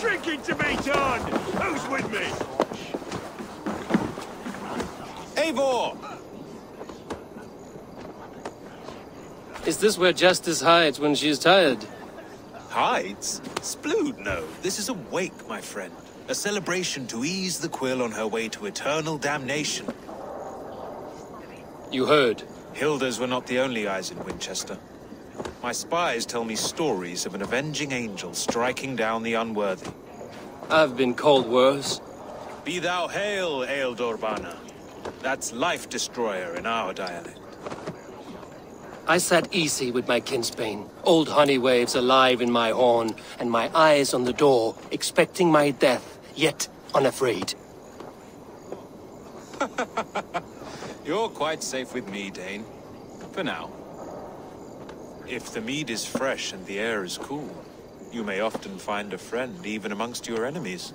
drinking to meet on! Who's with me? Eivor! Is this where Justice hides when she is tired? Hides? Splood, no. This is a wake, my friend. A celebration to ease the quill on her way to eternal damnation. You heard. Hilda's were not the only eyes in Winchester. My spies tell me stories of an avenging angel striking down the unworthy. I've been called worse. Be thou hail, Ealdor Bana. That's Life Destroyer in our dialect. I sat easy with my kinsbane, old honey waves alive in my horn, and my eyes on the door, expecting my death, yet unafraid. You're quite safe with me, Dane. For now. If the mead is fresh and the air is cool, you may often find a friend even amongst your enemies.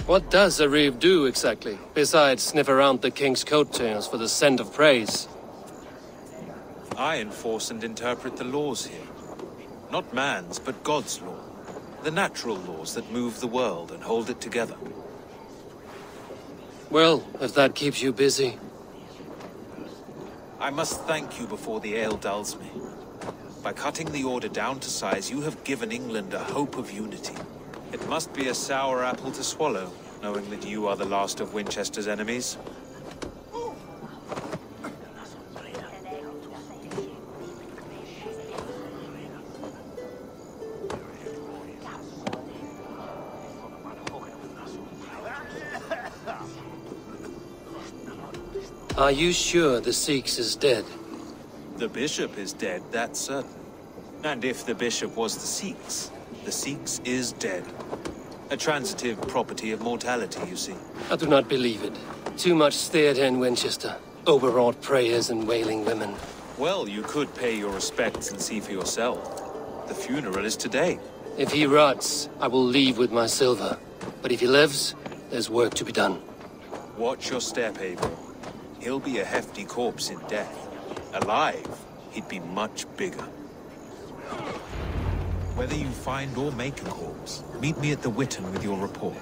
What does a reeve do exactly, besides sniff around the king's coattails for the scent of praise? I enforce and interpret the laws here. Not man's, but God's law. The natural laws that move the world and hold it together. Well, if that keeps you busy. I must thank you before the ale dulls me. By cutting the order down to size, you have given England a hope of unity. It must be a sour apple to swallow, knowing that you are the last of Winchester's enemies. Are you sure the Sikhs is dead? The bishop is dead, that's certain. And if the bishop was the Sikhs is dead. A transitive property of mortality, you see. I do not believe it. Too much theatre in Winchester. Overwrought prayers and wailing women. Well, you could pay your respects and see for yourself. The funeral is today. If he rots, I will leave with my silver. But if he lives, there's work to be done. Watch your step, Abel. He'll be a hefty corpse in death. Alive, he'd be much bigger. Whether you find or make a corpse, meet me at the Witten with your report.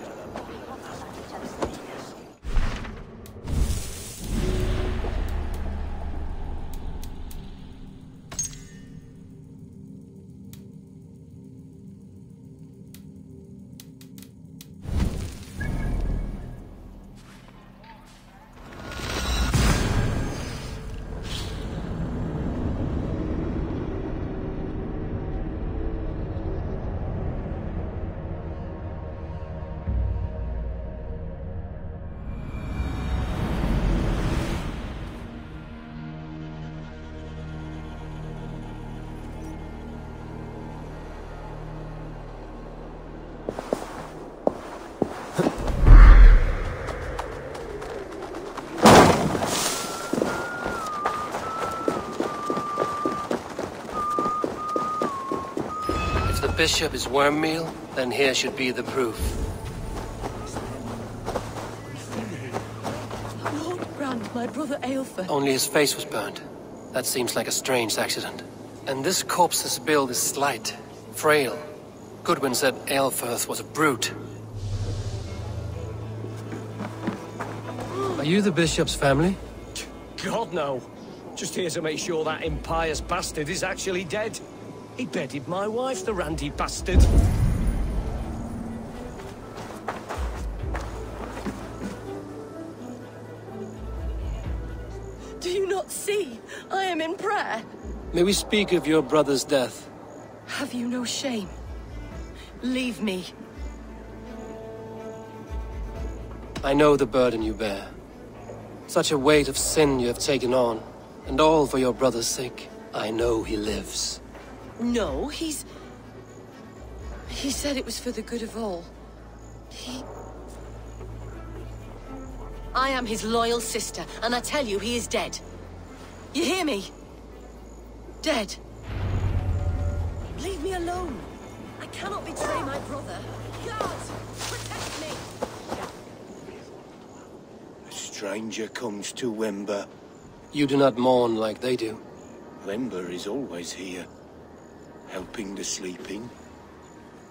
Bishop is worm meal, then here should be the proof. Lord Brand, my brother Aelfer. Only his face was burned. That seems like a strange accident. And this corpse's build is slight, frail. Goodwin said Aelfirth was a brute. Are you the bishop's family? God, no. Just here to make sure that impious bastard is actually dead. He bedded my wife, the randy bastard. Do you not see? I am in prayer. May we speak of your brother's death? Have you no shame? Leave me. I know the burden you bear. Such a weight of sin you have taken on, and all for your brother's sake. I know he lives. No, He said it was for the good of all. I am his loyal sister, and I tell you, he is dead. You hear me? Dead. Leave me alone. I cannot betray my brother. Guards, protect me! A stranger comes to Wember. You do not mourn like they do. Wember is always here. Helping the sleeping,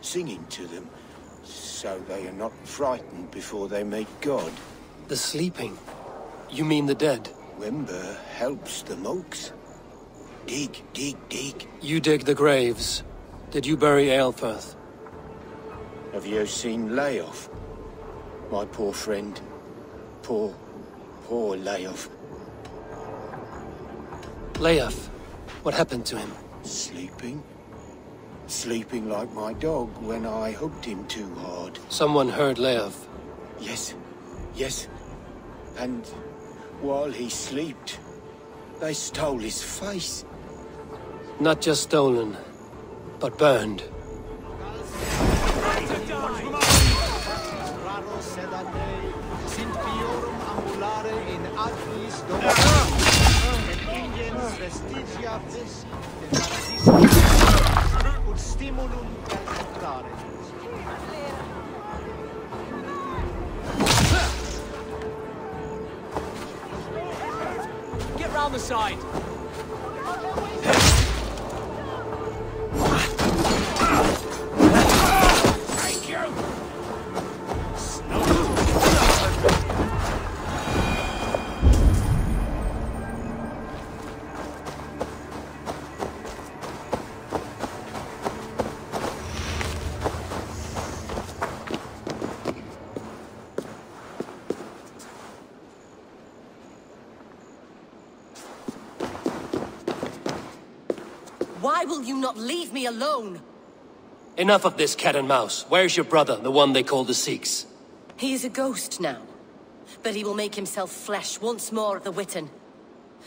singing to them, so they are not frightened before they meet God. The sleeping? You mean the dead? Wember helps the monks. Dig, dig, dig. You dig the graves. Did you bury Aelfirth? Have you seen Leof? My poor friend. Poor Leof. Leof? What happened to him? Sleeping? Sleeping like my dog when I hugged him too hard. Someone heard Leof. Yes. And while he slept, they stole his face. Not just stolen, but burned. Get round the side! Thank you! Why will you not leave me alone? Enough of this cat and mouse. Where's your brother, the one they call the Sikhs? He is a ghost now. But he will make himself flesh once more at the Witten.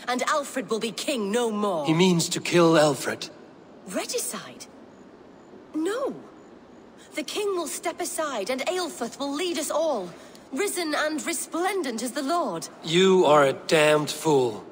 And Alfred will be king no more. He means to kill Alfred. Regicide? No. The king will step aside and Aelfirth will lead us all. Risen and resplendent as the Lord. You are a damned fool.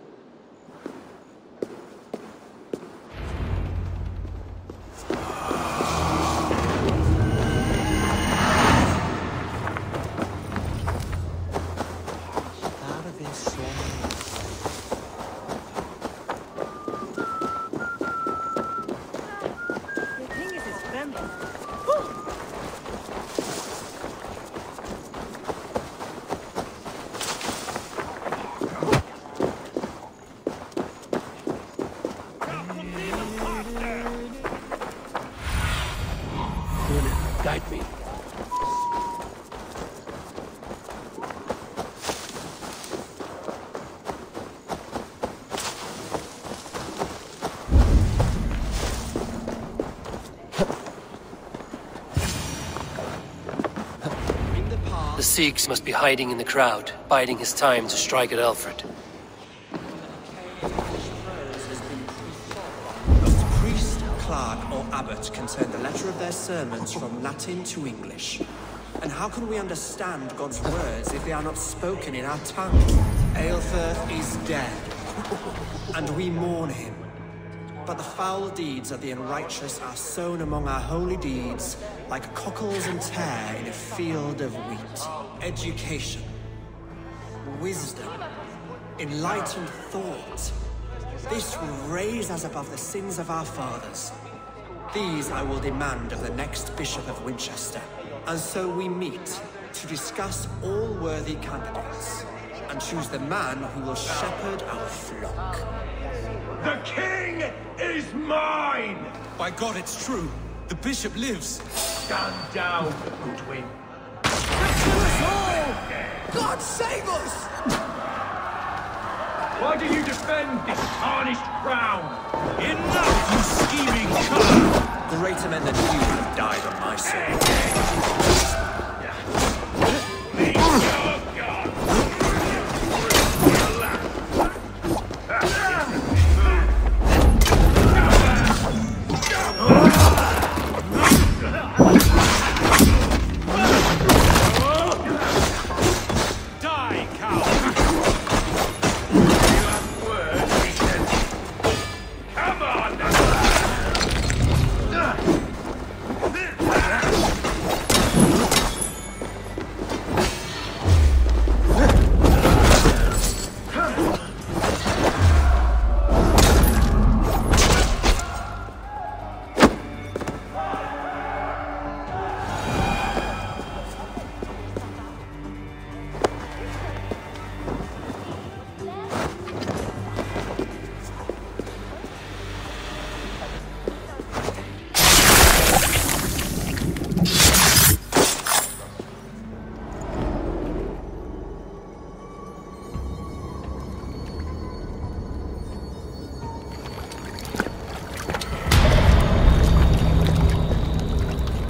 Guide me. The Sikhs must be hiding in the crowd, biding his time to strike at Alfred. Priest, clerk, or abbot can turn the letter of their sermons from Latin to English. And how can we understand God's words if they are not spoken in our tongue? Aelfirth is dead, and we mourn him. But the foul deeds of the unrighteous are sown among our holy deeds, like cockles and tare in a field of wheat. Education, wisdom, enlightened thought. This will raise us above the sins of our fathers. These I will demand of the next Bishop of Winchester. And so we meet to discuss all worthy candidates and choose the man who will shepherd our flock. The king is mine! By God, it's true. The bishop lives. Stand down, Goodwin. God save us! Why do you defend this tarnished crown? Enough, you scheming cur! Greater men than you have died on my side.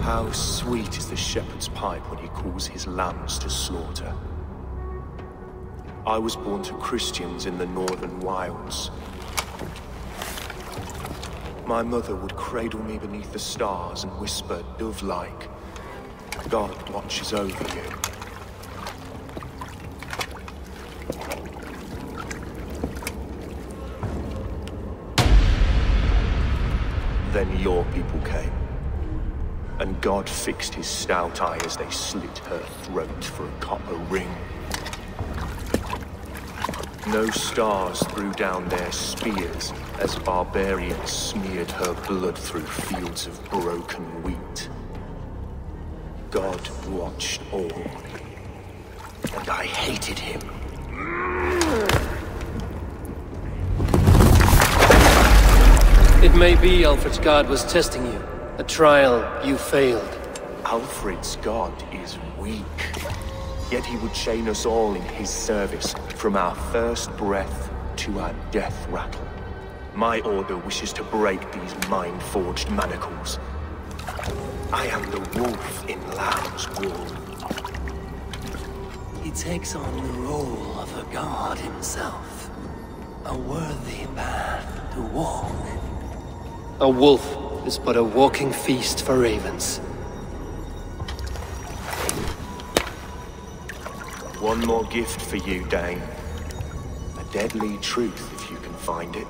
How sweet is the shepherd's pipe when he calls his lambs to slaughter. I was born to Christians in the northern wilds. My mother would cradle me beneath the stars and whisper, dove-like, God watches over you. Then your people came, and God fixed his stout eye as they slit her throat for a copper ring. No stars threw down their spears as barbarians smeared her blood through fields of broken wheat. God watched all, and I hated him. It may be Alfred's god was testing you. A trial you failed. Alfred's god is weak. Yet he would chain us all in his service, from our first breath to our death rattle. My order wishes to break these mind-forged manacles. I am the wolf in lamb's wool. He takes on the role of a god himself. A worthy path to walk. A wolf is but a walking feast for ravens. One more gift for you, Dane. A deadly truth, if you can find it.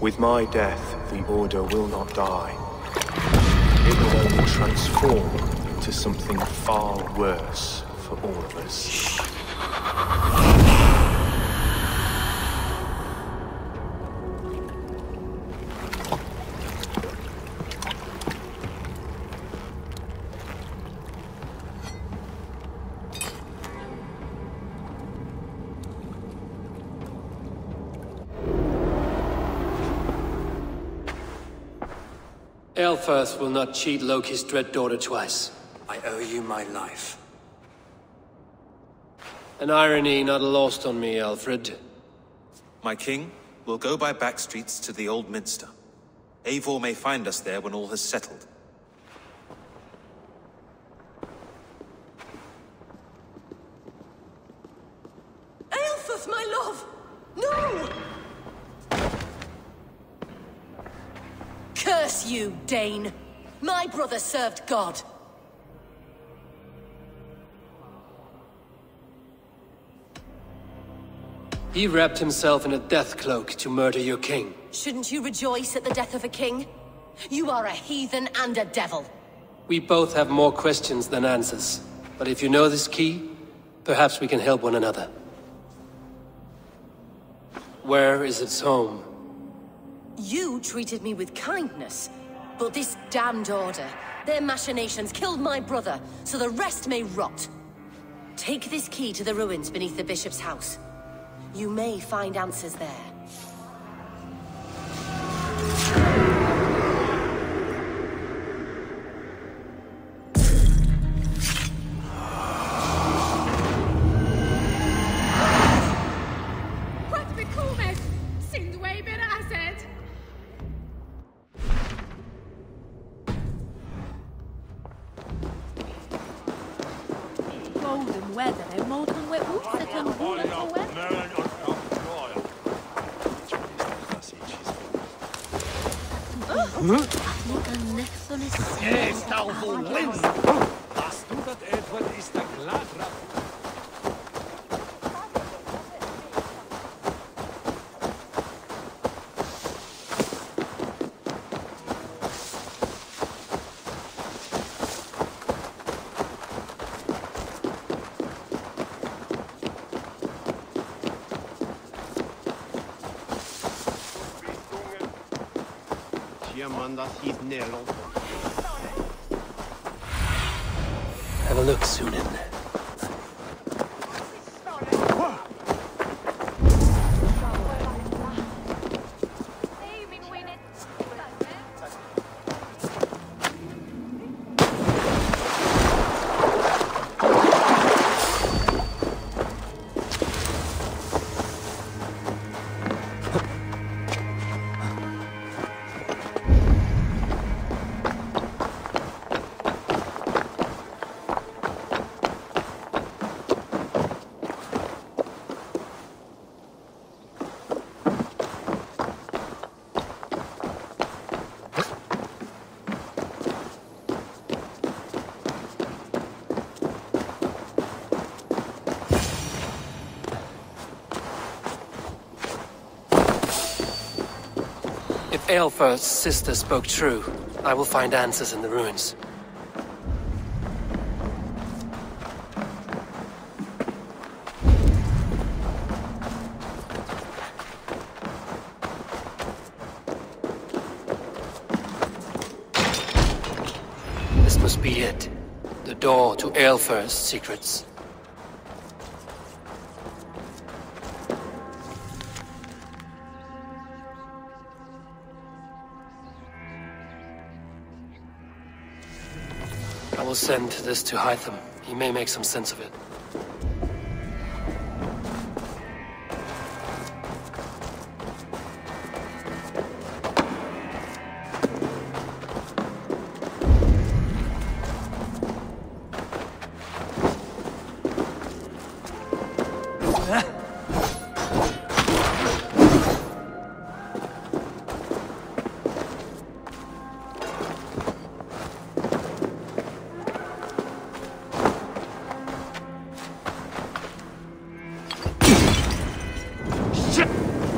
With my death, the Order will not die. It will only transform into something far worse for all of us. Aelfirth will not cheat Loki's dread daughter twice. I owe you my life. An irony not lost on me, Alfred. My king, we'll go by back streets to the Old Minster. Eivor may find us there when all has settled. Aelfirth, my love! No! Curse you, Dane! My brother served God. He wrapped himself in a death cloak to murder your king. Shouldn't you rejoice at the death of a king? You are a heathen and a devil. We both have more questions than answers. But if you know this key, perhaps we can help one another. Where is its home? You treated me with kindness, but this damned Order, their machinations killed my brother, so the rest may rot. Take this key to the ruins beneath the bishop's house. You may find answers there. Have a look, Sunan. Aelfir's sister spoke true. I will find answers in the ruins. This must be it. The door to Aelfir's secrets. I will send this to Hytham. He may make some sense of it.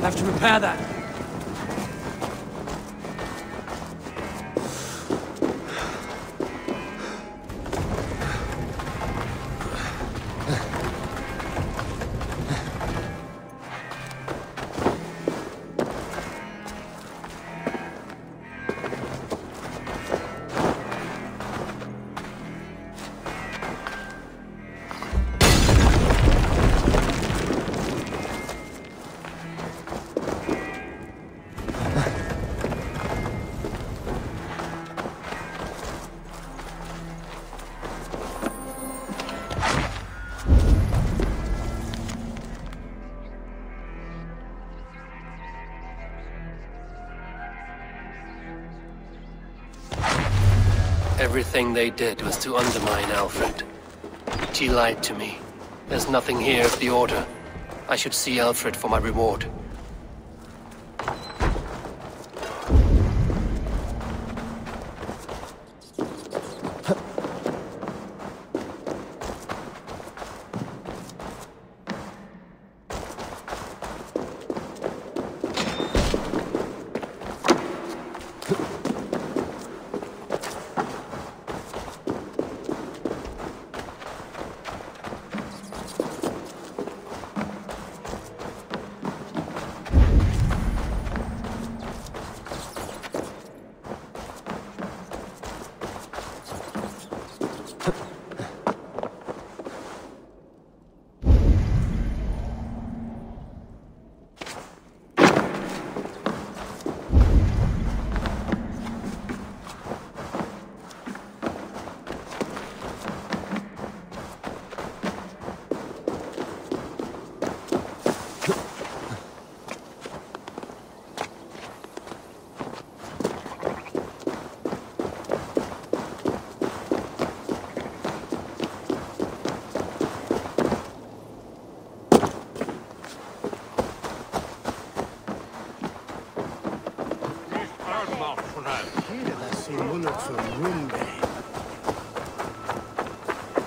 Have to repair that. Everything they did was to undermine Alfred. She lied to me. There's nothing here of the Order. I should see Alfred for my reward.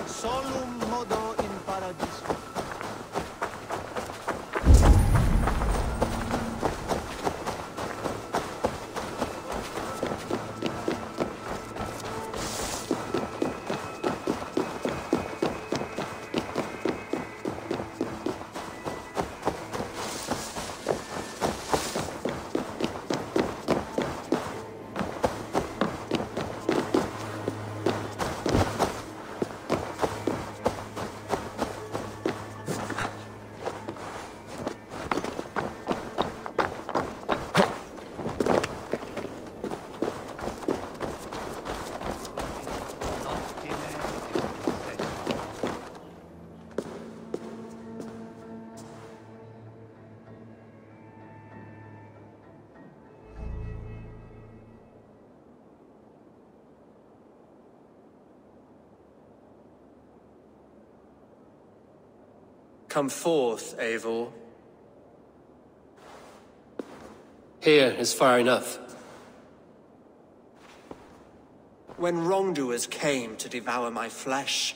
Solum modo in paradiso. Come forth, Eivor. Here is far enough. When wrongdoers came to devour my flesh,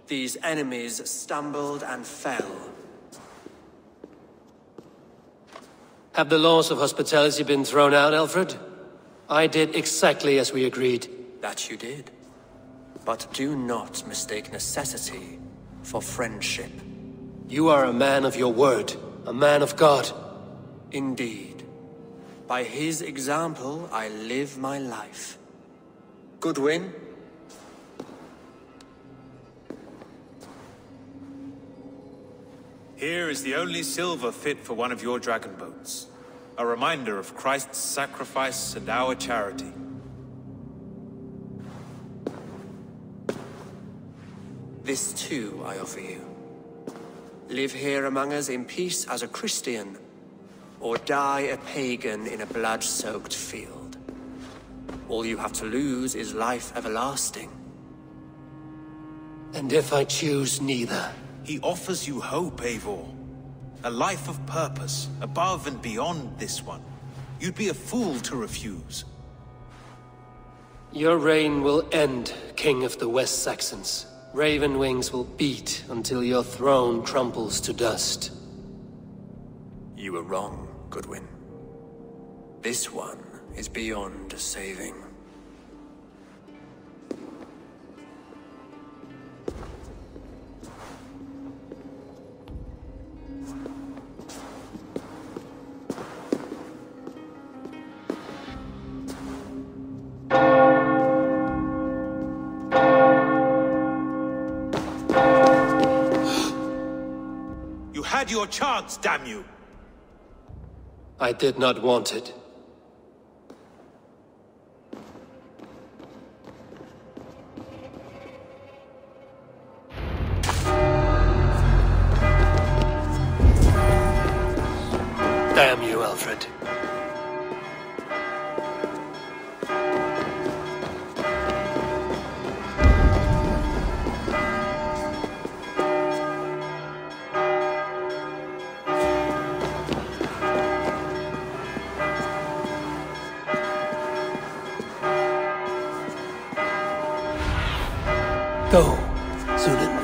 these enemies stumbled and fell. Have the laws of hospitality been thrown out, Alfred? I did exactly as we agreed. That you did. But do not mistake necessity for friendship. You are a man of your word, a man of God. Indeed. By his example, I live my life. Goodwin? Here is the only silver fit for one of your dragon boats. A reminder of Christ's sacrifice and our charity. This too I offer you. Live here among us in peace as a Christian, or die a pagan in a blood-soaked field. All you have to lose is life everlasting. And if I choose neither? He offers you hope, Eivor. A life of purpose, above and beyond this one. You'd be a fool to refuse. Your reign will end, King of the West Saxons. Raven wings will beat until your throne crumbles to dust. You were wrong, Goodwin. This one is beyond saving. You had your chance, damn you! I did not want it. Damn you, Alfred. Go, Zulin.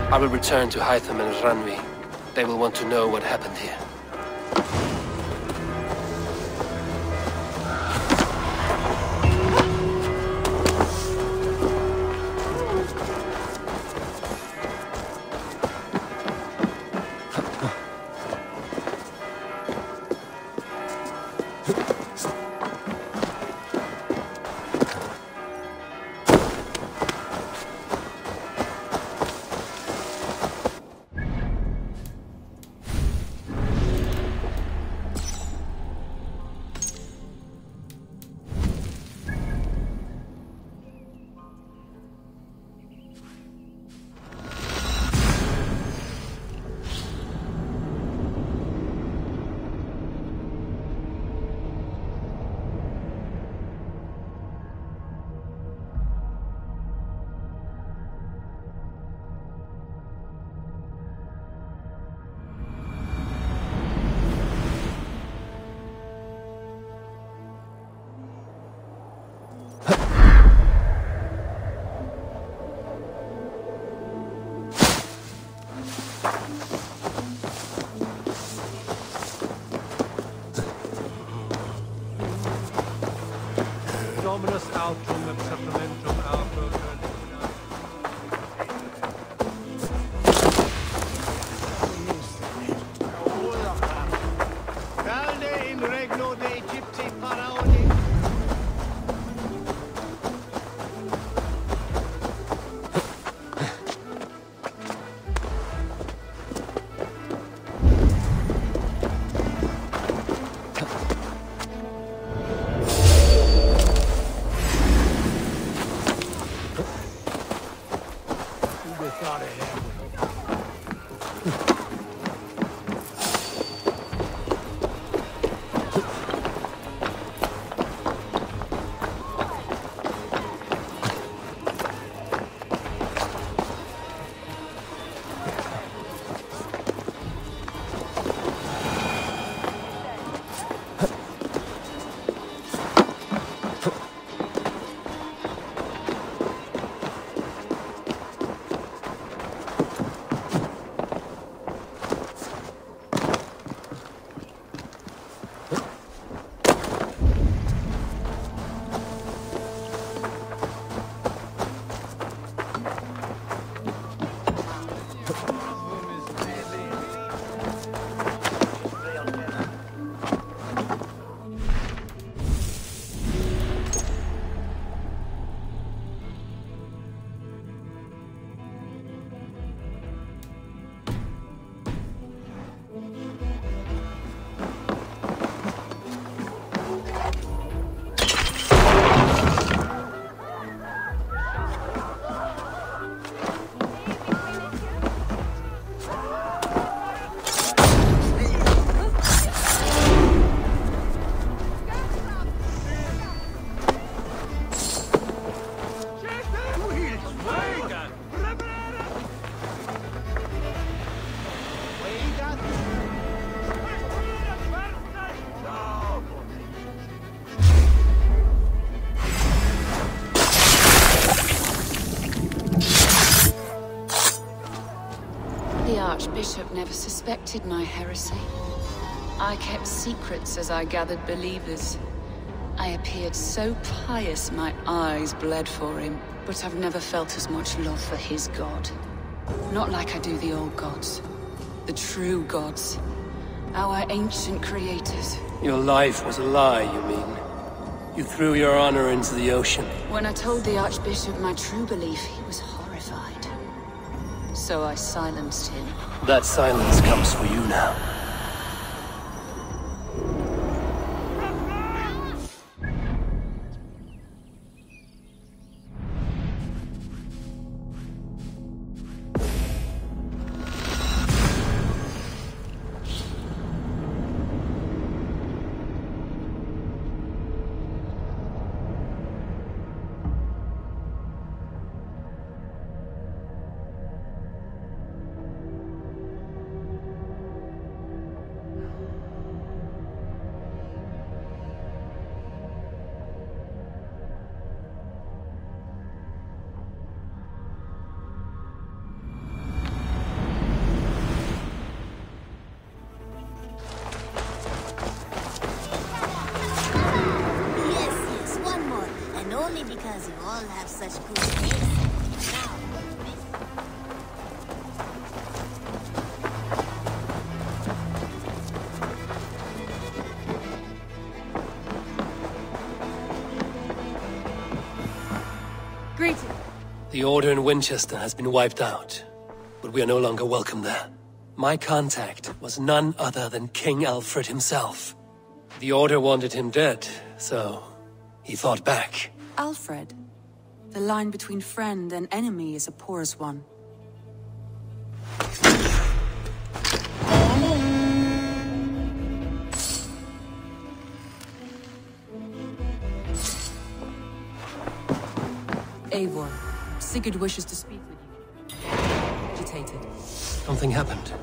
I will return to Hytham and Ranvi. They will want to know what happened here. Dominus altrum et supplementum alpha. Valde in regno de Egypti Pharaoni. The Archbishop never suspected my heresy. I kept secrets as I gathered believers. I appeared so pious my eyes bled for him, but I've never felt as much love for his god. Not like I do the old gods. The true gods. Our ancient creators. Your life was a lie, you mean? You threw your honor into the ocean. When I told the Archbishop my true belief, he was horrified. So I silenced him. That silence comes for you now. Only because you all have such good taste. Greetings. The Order in Winchester has been wiped out, but we are no longer welcome there. My contact was none other than King Alfred himself. The Order wanted him dead, so he fought back. Alfred. The line between friend and enemy is a porous one. Eivor, Sigurd wishes to speak with you. Agitated. Something happened.